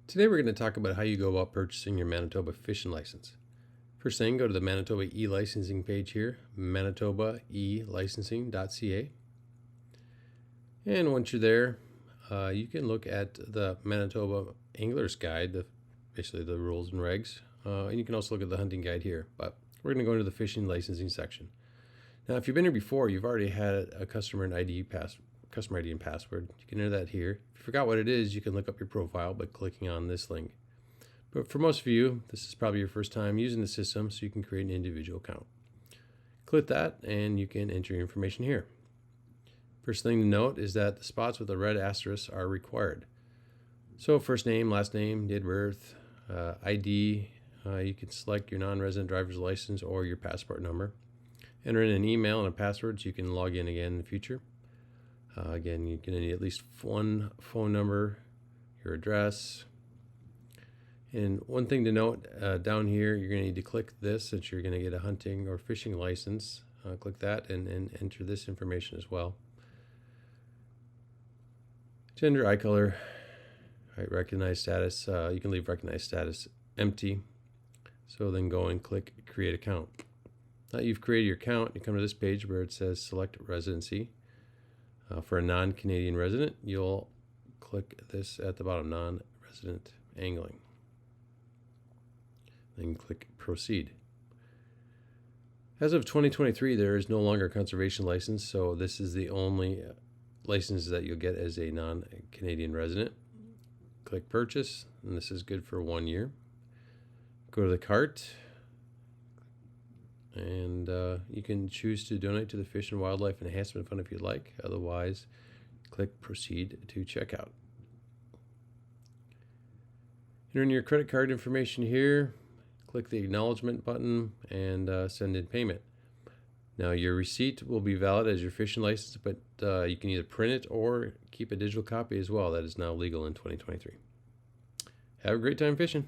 Today we're going to talk about how you go about purchasing your Manitoba fishing license. First thing, go to the Manitoba e-licensing page here, manitobaelicensing.ca. And once you're there, you can look at the Manitoba Angler's Guide, basically the rules and regs. And you can also look at the hunting guide here, but we're going to go into the fishing licensing section. Now, if you've been here before, you've already had a customer ID and password. You can enter that here. If you forgot what it is, you can look up your profile by clicking on this link. But for most of you, this is probably your first time using the system, so you can create an individual account. Click that and you can enter your information here. First thing to note is that the spots with the red asterisks are required. So first name, last name, date of birth, ID, you can select your non-resident driver's license or your passport number. Enter in an email and a password so you can log in again in the future. Again, you're going to need at least one phone number, your address. And one thing to note, down here, you're going to need to click this since you're going to get a hunting or fishing license. Click that and enter this information as well. Gender, eye color, recognized status. You can leave recognized status empty. So then go and click create account. Now you've created your account, you come to this page where it says select residency. For a non-Canadian resident, you'll click this at the bottom, non-resident angling. Then click proceed. As of 2023, there is no longer a conservation license, so this is the only license that you'll get as a non-Canadian resident. Click purchase, and this is good for 1 year. Go to the cart, and you can choose to donate to the Fish and Wildlife Enhancement Fund if you'd like. Otherwise, click proceed to checkout. Enter in your credit card information here. Click the acknowledgement button and send in payment. Now your receipt will be valid as your fishing license, but you can either print it or keep a digital copy as well. That is now legal in 2023. Have a great time fishing.